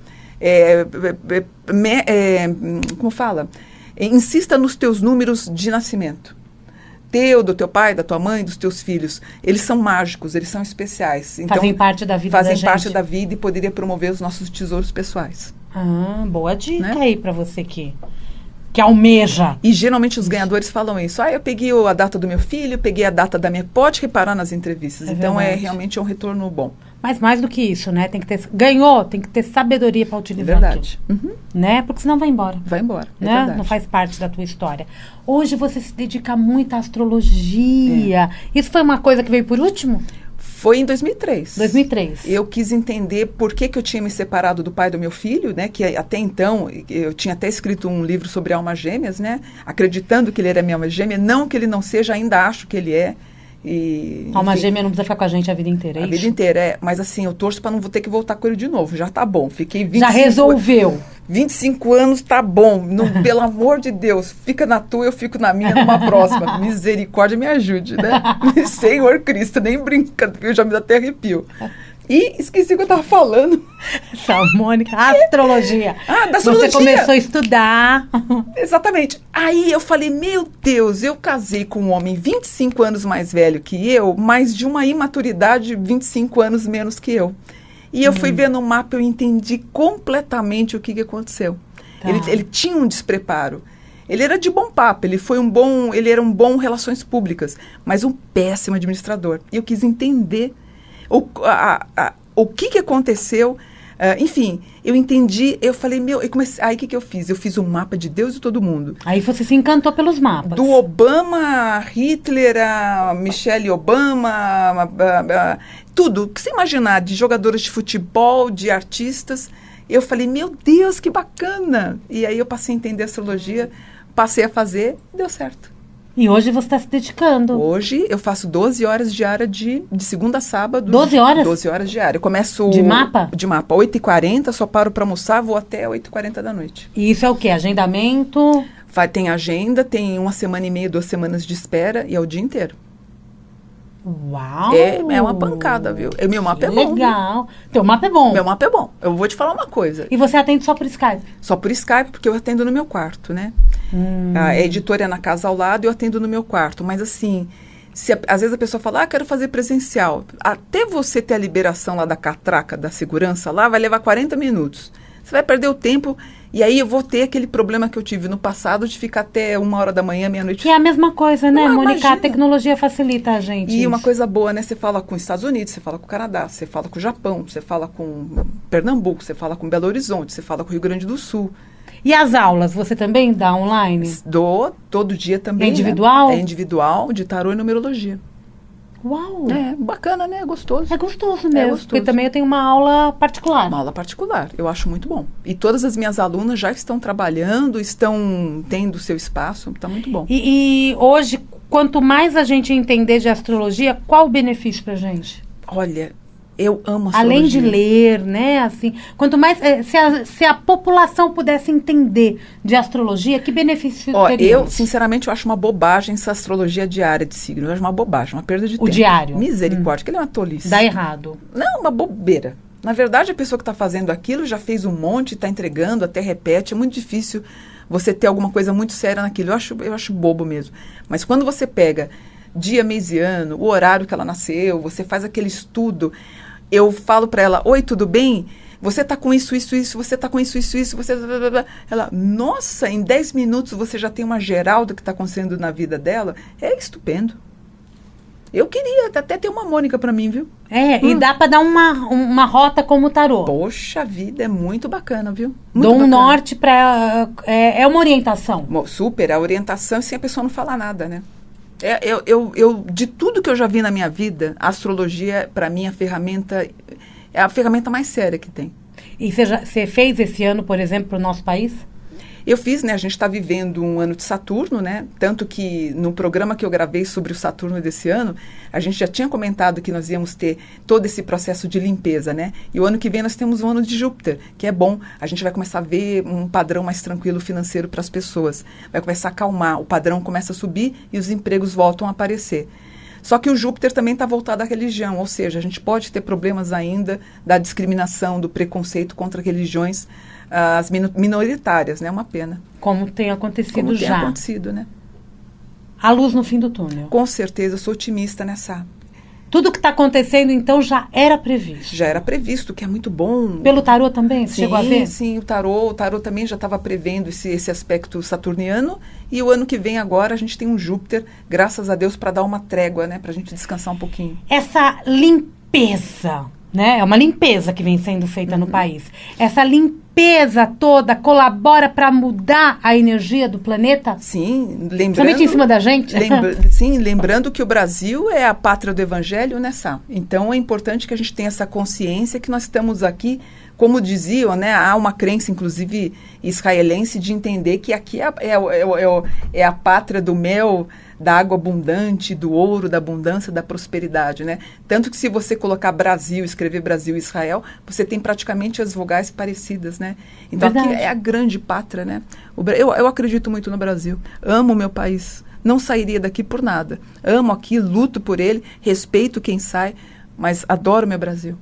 como fala? Insista nos teus números de nascimento. Do teu pai, da tua mãe, dos teus filhos. Eles são mágicos, eles são especiais. Então, fazem parte da vida da gente. Fazem parte da vida e poderia promover os nossos tesouros pessoais. Boa dica, né? Aí para você que almeja. E geralmente os ganhadores falam isso. Eu peguei a data do meu filho, peguei a data da minha... Pode reparar nas entrevistas. Então, realmente um retorno bom. Mas mais do que isso, né? Tem que ter... Ganhou, tem que ter sabedoria para utilizar verdade. Uhum. Né? Porque senão vai embora. Vai embora, né? Verdade. Não faz parte da tua história. Hoje você se dedica muito à astrologia. Isso foi uma coisa que veio por último? Foi em 2003. 2003. Eu quis entender por que eu tinha me separado do pai do meu filho, né? Que até então, eu tinha até escrito um livro sobre almas gêmeas, né? Acreditando que ele era minha alma gêmea. Não que ele não seja, ainda acho que ele é. Alma gêmea não precisa ficar com a gente a vida inteira, é isso? A vida inteira, mas assim, eu torço para não ter que voltar com ele de novo. Já tá bom, fiquei 25... Já resolveu. 25 anos, tá bom. Pelo amor de Deus, fica na tua, eu fico na minha, numa próxima. Misericórdia, me ajude, né? Senhor Cristo, nem brinca, eu já me dá até arrepio. E esqueci o que eu estava falando. Mônica, astrologia. Da astrologia. Você começou a estudar. Exatamente. Aí eu falei, meu Deus, eu casei com um homem 25 anos mais velho que eu, mas de uma imaturidade 25 anos menos que eu. E eu fui ver no mapa, eu entendi completamente o que aconteceu. Tá. Ele tinha um despreparo. Ele era de bom papo, ele era um bom relações públicas, mas um péssimo administrador. E eu quis entender o que aconteceu, enfim, eu entendi, eu falei, aí o que eu fiz? Eu fiz um mapa de Deus e todo mundo. Aí você se encantou pelos mapas. Do Obama, Hitler, a Michelle Obama, tudo, o que você imaginar, de jogadores de futebol, de artistas, eu falei, meu Deus, que bacana! E aí eu passei a entender a astrologia, passei a fazer, deu certo. E hoje você está se dedicando. Hoje eu faço 12 horas diárias de segunda a sábado. 12 horas? 12 horas diárias. Eu começo... De mapa? De mapa. 8h40, só paro para almoçar, vou até 8h40 da noite. E isso é o quê? Agendamento? Tem agenda, tem 1 semana e meia, 2 semanas de espera e é o dia inteiro. Uau! É uma pancada, viu? Meu mapa é bom. Legal. Teu mapa é bom. Meu mapa é bom. Eu vou te falar uma coisa. E você atende só por Skype? Só por Skype, porque eu atendo no meu quarto, né? A editora é na casa ao lado e eu atendo no meu quarto. Mas assim, Às vezes a pessoa fala, quero fazer presencial. Até você ter a liberação lá da catraca, da segurança lá, vai levar 40 minutos. Você vai perder o tempo e aí eu vou ter aquele problema que eu tive no passado de ficar até 1h da manhã, meia-noite. Que é a mesma coisa, né, Mônica? Imagina. A tecnologia facilita a gente. E uma coisa boa, né? Você fala com os Estados Unidos, você fala com o Canadá, você fala com o Japão, você fala com Pernambuco, você fala com Belo Horizonte, você fala com o Rio Grande do Sul. E as aulas, você também dá online? Dou, todo dia também. É individual? Né? É individual, de tarô e numerologia. Uau! É bacana, né? É gostoso. É gostoso mesmo, gostoso. porque também eu tenho uma aula particular. Uma aula particular, eu acho muito bom. E todas as minhas alunas já estão trabalhando, estão tendo seu espaço, está muito bom. E hoje, quanto mais a gente entender de astrologia, qual o benefício pra gente? Olha, eu amo astrologia. Além de ler, né, assim, quanto mais, se a população pudesse entender de astrologia, que benefício teria? Eu, sinceramente, eu acho uma bobagem essa astrologia diária de signo. Eu acho uma bobagem, uma perda de tempo. O diário? Misericórdia, que ele é uma tolice. Dá errado. Não, uma bobeira. Na verdade, a pessoa que está fazendo aquilo já fez um monte, está entregando, até repete. É muito difícil você ter alguma coisa muito séria naquilo. Eu acho bobo mesmo. Mas quando você pega dia, mês e ano, o horário que ela nasceu, você faz aquele estudo... Eu falo para ela, oi, tudo bem? Você tá com isso, você tá com isso, você... Ela, nossa, em 10 minutos você já tem uma geral do que está acontecendo na vida dela. É estupendo. Eu queria até ter uma Mônica para mim, viu? E dá para dar uma rota como o tarô. Poxa vida, é muito bacana, viu? Muito Dou um norte para... É uma orientação. Super, a orientação sem a pessoa não falar nada, né? De tudo que eu já vi na minha vida, a astrologia, para mim, é a ferramenta mais séria que tem. E você fez esse ano, por exemplo, para o nosso país? Eu fiz, né? A gente está vivendo um ano de Saturno, né? Tanto que no programa que eu gravei sobre o Saturno desse ano, a gente já tinha comentado que nós íamos ter todo esse processo de limpeza, né? E o ano que vem nós temos um ano de Júpiter, que é bom. A gente vai começar a ver um padrão mais tranquilo financeiro para as pessoas. Vai começar a acalmar, o padrão começa a subir e os empregos voltam a aparecer. Só que o Júpiter também está voltado à religião, ou seja, a gente pode ter problemas ainda da discriminação, do preconceito contra religiões as minoritárias, né? É uma pena. Como tem acontecido Como já. Tem acontecido, né? A luz no fim do túnel. Com certeza, eu sou otimista nessa. Tudo que está acontecendo, então, já era previsto. Já era previsto, que é muito bom. Pelo tarô também? Você chegou a ver? Sim, o tarô também já estava prevendo esse aspecto saturniano. E o ano que vem agora a gente tem um Júpiter, graças a Deus, para dar uma trégua, né? Para a gente descansar um pouquinho. Essa limpeza, né? É uma limpeza que vem sendo feita no país. Essa limpeza toda colabora para mudar a energia do planeta? Sim, lembrando... Somente em cima da gente? Sim, lembrando que o Brasil é a pátria do Evangelho, né, Sá? Então é importante que a gente tenha essa consciência que nós estamos aqui, como diziam, né? Há uma crença, inclusive, israelense, de entender que aqui é a pátria do mel, da água abundante, do ouro, da abundância, da prosperidade, né? Tanto que se você colocar Brasil, escrever Brasil e Israel, você tem praticamente as vogais parecidas, né? Então aqui é a grande pátria, né? Eu acredito muito no Brasil, amo o meu país, não sairia daqui por nada. Amo aqui, luto por ele, respeito quem sai, mas adoro o meu Brasil.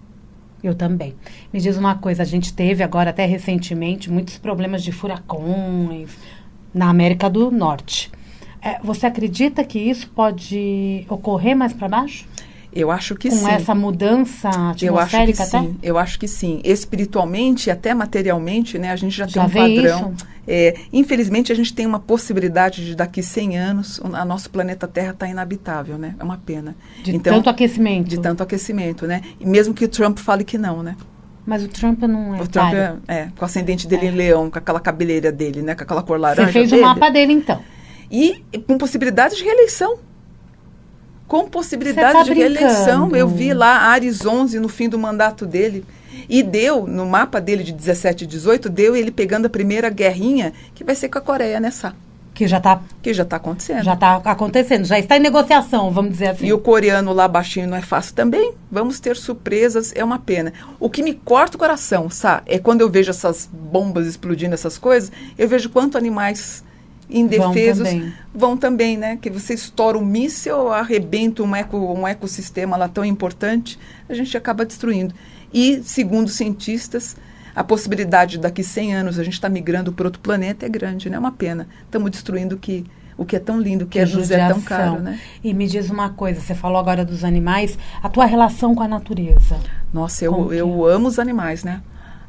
Eu também. Me diz uma coisa, a gente teve agora até recentemente muitos problemas de furacões na América do Norte. Você acredita que isso pode ocorrer mais para baixo? Eu acho que sim. Com essa mudança atmosférica até? Eu acho que sim. Espiritualmente e até materialmente, né, a gente já tem um padrão. Infelizmente, a gente tem uma possibilidade de daqui 100 anos, o nosso planeta Terra está inabitável, né? É uma pena. De tanto aquecimento. De tanto aquecimento, né? E mesmo que o Trump fale que não, né? Mas o Trump não é. O Trump com o ascendente dele em leão, com aquela cabeleira dele, né? Com aquela cor laranja. Você fez o mapa dele, então. E com possibilidade de reeleição. Com possibilidade de reeleição. Eu vi lá Ares 11 no fim do mandato dele. E deu, no mapa dele de 17 e 18, deu ele pegando a primeira guerrinha, que vai ser com a Coreia, né, Sá? Que já está acontecendo. Já está acontecendo, já está em negociação, vamos dizer assim. E o coreano lá baixinho não é fácil também. Vamos ter surpresas, é uma pena. O que me corta o coração, Sá, é quando eu vejo essas bombas explodindo, essas coisas, eu vejo quanto animais indefesos vão também, né? Que você estoura um míssil, arrebenta um ecossistema lá tão importante, a gente acaba destruindo. E, segundo cientistas, a possibilidade de daqui 100 anos a gente estar migrando para outro planeta é grande, né? É uma pena. Estamos destruindo o que é tão lindo, o que nos é tão caro, né? E me diz uma coisa, você falou agora dos animais, a tua relação com a natureza. Nossa, eu amo os animais, né?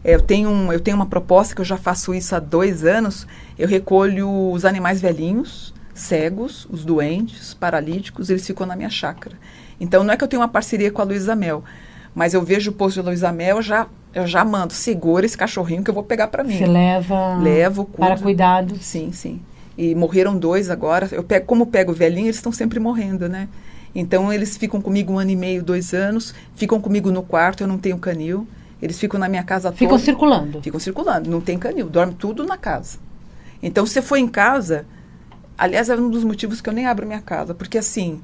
Eu tenho uma proposta que eu já faço isso há 2 anos. Eu recolho os animais velhinhos, cegos, os doentes, os paralíticos, eles ficam na minha chácara. Então, não é que eu tenho uma parceria com a Luísa Mel, mas eu vejo o post da Luísa Mel, eu já mando, segura esse cachorrinho que eu vou pegar para mim. Você leva? Levo, cuido. Para cuidados? Sim, sim. E morreram 2 agora. Como pego o velhinho, eles estão sempre morrendo, né? Então, eles ficam comigo 1 ano e meio, 2 anos, ficam comigo no quarto, eu não tenho canil. Eles ficam na minha casa toda. Ficam circulando? Ficam circulando, não tem canil, dorme tudo na casa. Então, se você for em casa, aliás, é um dos motivos que eu nem abro minha casa, porque assim,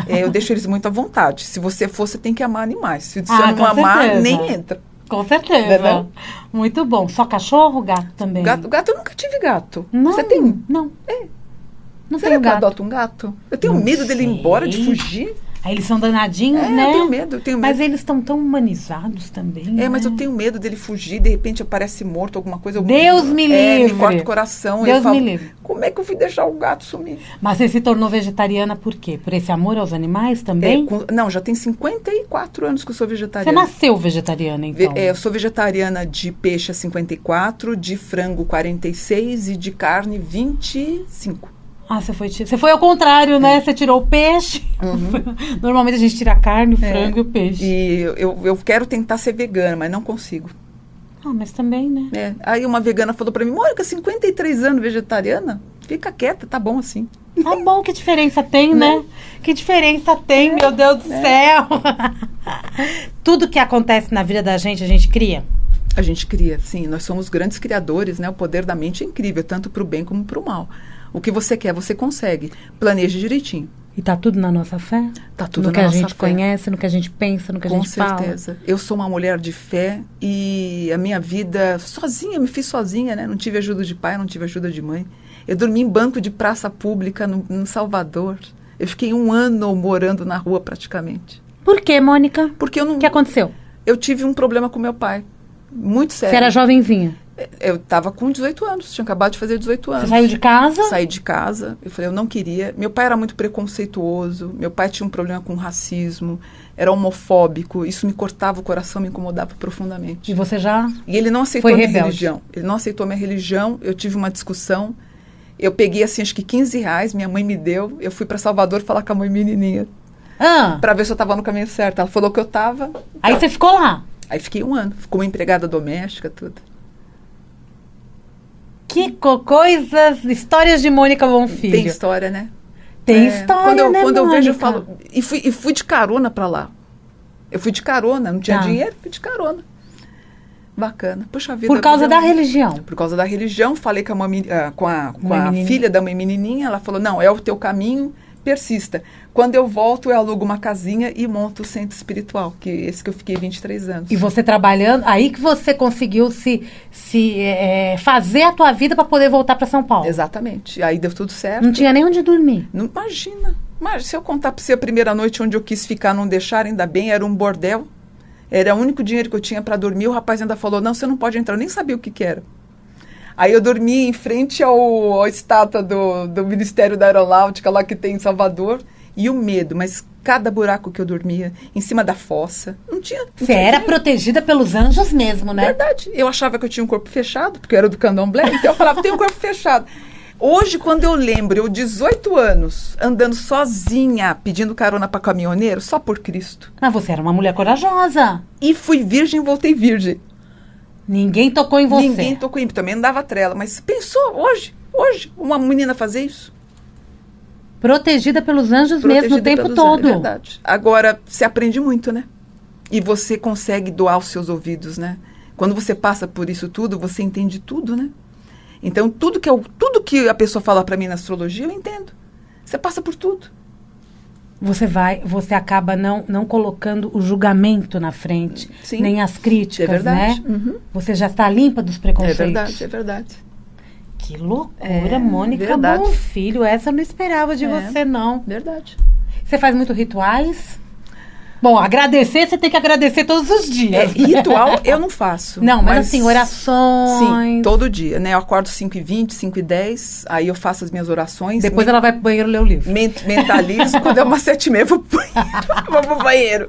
eu deixo eles muito à vontade. Se você for, você tem que amar animais. Se você não amar, certeza. Nem entra. Com certeza. Não? Muito bom. Só cachorro, gato também? Gato eu nunca tive gato. Não, você tem? Não. Não tem gato. Adota um gato? Eu tenho medo dele ir embora, de fugir. Aí eles são danadinhos, né? Eu tenho medo. Mas eles estão tão humanizados também, né? Mas eu tenho medo dele fugir, de repente aparece morto, alguma coisa. Deus me livre! Me corta o coração. Deus me livre. Como é que eu fui deixar o gato sumir? Mas você se tornou vegetariana por quê? Por esse amor aos animais também? Não, já tem 54 anos que eu sou vegetariana. Você nasceu vegetariana, então? Eu sou vegetariana de peixe há 54, de frango 46 e de carne 25. Ah, você foi ao contrário, né? Você tirou o peixe. Uhum. Normalmente a gente tira a carne, o frango e o peixe. E eu quero tentar ser vegana, mas não consigo. Ah, mas também, né? Aí uma vegana falou pra mim, Mônica, 53 anos vegetariana? Fica quieta, tá bom assim. Tá bom, que diferença tem, né? Que diferença tem, meu Deus do céu. Tudo que acontece na vida da gente, a gente cria? A gente cria, sim. Nós somos grandes criadores, né? O poder da mente é incrível, tanto pro bem como pro mal. O que você quer, você consegue. Planeje direitinho. E tá tudo na nossa fé? Tá tudo na nossa fé. No que a gente conhece, no que a gente pensa, no que a gente fala. Com certeza. Eu sou uma mulher de fé e a minha vida sozinha, me fiz sozinha, né? Não tive ajuda de pai, não tive ajuda de mãe. Eu dormi em banco de praça pública no Salvador. Eu fiquei 1 ano morando na rua praticamente. Por quê, Mônica? Porque eu não... O que aconteceu? Eu tive um problema com meu pai. Muito sério. Você era jovenzinha? Eu estava com 18 anos, tinha acabado de fazer 18 anos. Você saiu de casa? Saí de casa. Eu falei, eu não queria. Meu pai era muito preconceituoso. Meu pai tinha um problema com racismo. Era homofóbico. Isso me cortava o coração, me incomodava profundamente. E você já? E ele não aceitou a minha religião. Ele não aceitou a minha religião. Eu tive uma discussão. Eu peguei, assim, acho que R$15. Minha mãe me deu. Eu fui para Salvador falar com a mãe menininha. Para ver se eu estava no caminho certo. Ela falou que eu estava. Aí você ficou lá? Aí fiquei 1 ano. Ficou uma empregada doméstica, tudo. Que coisas, histórias de Mônica Bonfilho. Tem história, né? Tem história, né, quando eu Mônica? vejo, eu falo... E fui de carona pra lá. Eu fui de carona, não tinha dinheiro, fui de carona. Bacana. Puxa vida. Por causa da religião? Por causa da religião. Falei com a filha da mãe menininha, ela falou, não, é o teu caminho, persista. Quando eu volto, eu alugo uma casinha e monto o centro espiritual, esse que eu fiquei 23 anos. E você trabalhando, aí que você conseguiu fazer a tua vida para poder voltar para São Paulo. Exatamente. Aí deu tudo certo. Não tinha nem onde dormir. Não, imagina. Mas se eu contar para você a primeira noite onde eu quis ficar, não deixaram, ainda bem, era um bordel. Era o único dinheiro que eu tinha para dormir. O rapaz ainda falou, não, você não pode entrar. Eu nem sabia o que era. Aí eu dormi em frente à estátua do Ministério da Aeronáutica, lá que tem em Salvador. E o medo, mas cada buraco que eu dormia, em cima da fossa, não tinha... Você era protegida pelos anjos mesmo, né? Verdade. Eu achava que eu tinha um corpo fechado, porque eu era do candomblé, então eu falava, tenho um corpo fechado. Hoje, quando eu lembro, eu 18 anos, andando sozinha, pedindo carona para caminhoneiro, só por Cristo. Mas você era uma mulher corajosa. E fui virgem, voltei virgem. Ninguém tocou em você. Ninguém tocou em mim, também não dava trela, mas pensou, hoje, uma menina fazer isso? Protegida pelos anjos mesmo o tempo todo. É verdade. Agora, você aprende muito, né? E você consegue doar os seus ouvidos, né? Quando você passa por isso tudo, você entende tudo, né? Então, tudo que a pessoa fala para mim na astrologia, eu entendo. Você passa por tudo. Você acaba não colocando o julgamento na frente, sim, nem as críticas, é verdade, né? Uhum. Você já está limpa dos preconceitos. É verdade, é verdade. Que loucura, Mônica Bonfilho. Essa eu não esperava de você, não. Verdade. Você faz muito rituais? Bom, agradecer, você tem que agradecer todos os dias. Ritual eu não faço. Não, mas assim, orações. Sim, todo dia, né? Eu acordo 5h20, 5h10, aí eu faço as minhas orações. Depois ela vai pro banheiro ler o livro. Mentalizo, quando é umas 7h30, vou pro banheiro.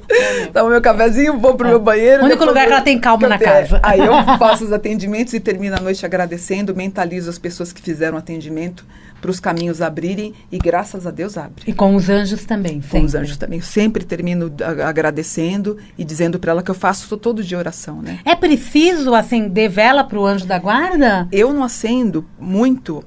Tomo meu cafezinho, vou pro meu banheiro. O único lugar que ela tem calma na casa. Aí eu faço os atendimentos e termino a noite agradecendo, mentalizo as pessoas que fizeram atendimento para os caminhos abrirem e graças a Deus abre. E com os anjos também, sempre. Com os anjos também. Eu sempre termino agradecendo e dizendo para ela que eu faço todo dia oração, né? É preciso acender vela para o anjo da guarda? Eu não acendo muito,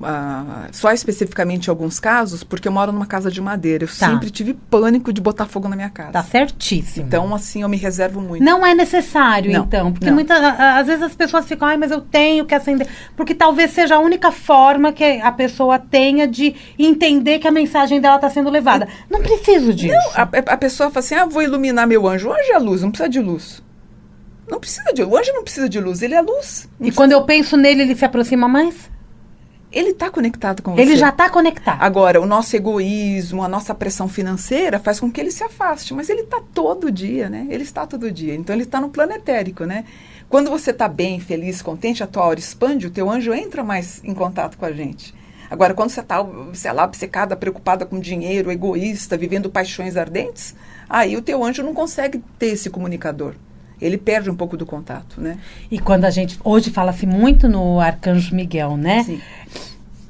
só especificamente em alguns casos, porque eu moro numa casa de madeira. Eu sempre tive pânico de botar fogo na minha casa. Tá certíssimo. Então, assim, eu me reservo muito. Não é necessário, então. Porque às vezes as pessoas ficam, mas eu tenho que acender. Porque talvez seja a única forma que a pessoa tenha de entender que a mensagem dela está sendo levada. Não preciso disso. Não, a pessoa fala assim, vou iluminar meu anjo. O anjo é luz, não precisa de luz. Não precisa de luz. O anjo não precisa de luz, ele é luz. E quando eu penso nele, ele se aproxima mais? Ele está conectado com você. Ele já está conectado. Agora, o nosso egoísmo, a nossa pressão financeira faz com que ele se afaste. Mas ele está todo dia, né? Ele está todo dia. Então, ele está no plano etérico, né? Quando você está bem, feliz, contente, a tua aura expande, o teu anjo entra mais em contato com a gente. Agora, quando você está, sei lá, obcecada, preocupada com dinheiro, egoísta, vivendo paixões ardentes, aí o teu anjo não consegue ter esse comunicador. Ele perde um pouco do contato, né? E quando a gente... Hoje fala-se muito no Arcanjo Miguel, né? Sim.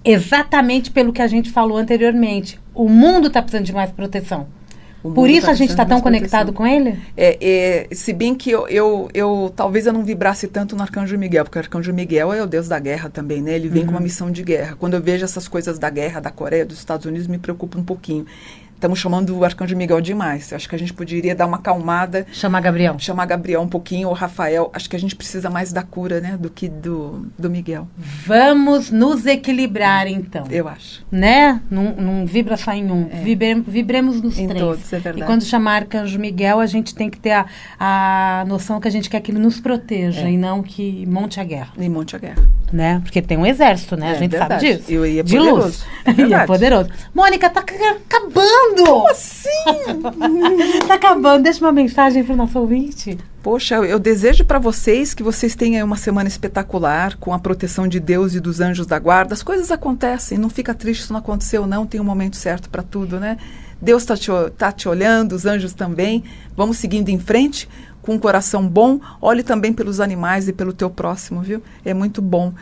Exatamente pelo que a gente falou anteriormente. O mundo está precisando de mais proteção. Por isso a gente está tão conectado com ele? Se bem que talvez eu não vibrasse tanto no Arcanjo Miguel, porque o Arcanjo Miguel é o Deus da guerra também, né? Ele vem com uma missão de guerra. Quando eu vejo essas coisas da guerra, da Coreia, dos Estados Unidos, me preocupa um pouquinho. Estamos chamando o Arcanjo Miguel demais. Acho que a gente poderia dar uma acalmada. Chamar Gabriel. Chamar Gabriel um pouquinho, ou Rafael. Acho que a gente precisa mais da cura, né? Do que do Miguel. Vamos nos equilibrar, então. Eu acho. Né? Não vibra só em um. Vibremos nos em três. Todos, é verdade. E quando chamar Arcanjo Miguel, a gente tem que ter a noção que a gente quer que ele nos proteja e não que monte a guerra. E monte a guerra. Né? Porque tem um exército, né? A gente verdade. sabe disso. E é de poderoso. Luz. E é poderoso. Mônica, tá acabando! Como assim? Tá acabando. Deixa uma mensagem pro nosso ouvinte. Poxa, eu desejo para vocês que vocês tenham uma semana espetacular, com a proteção de Deus e dos anjos da guarda. As coisas acontecem, não fica triste se não aconteceu, não. Tem um momento certo para tudo, né? Deus tá te olhando, os anjos também. Vamos seguindo em frente, com um coração bom. Olhe também pelos animais e pelo teu próximo, viu? É muito bom.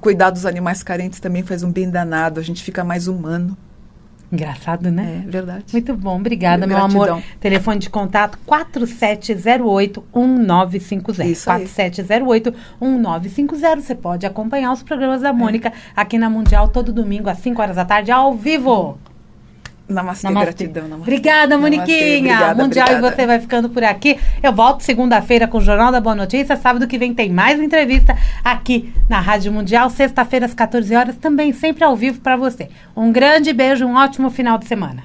Cuidar dos animais carentes também faz um bem danado. A gente fica mais humano. Engraçado, né? É verdade. Muito bom, obrigada, meu Gratidão. amor. Telefone de contato 4708-1950. Isso aí. 4708-1950. Você pode acompanhar os programas da Mônica aqui na Mundial todo domingo às 5 horas da tarde, ao vivo. Namastê, gratidão. Namastê. Obrigada, Moniquinha. Obrigada, Mundial, obrigada. E você vai ficando por aqui. Eu volto segunda-feira com o Jornal da Boa Notícia. Sábado que vem tem mais entrevista aqui na Rádio Mundial. Sexta-feira às 14 horas, também sempre ao vivo para você. Um grande beijo, um ótimo final de semana.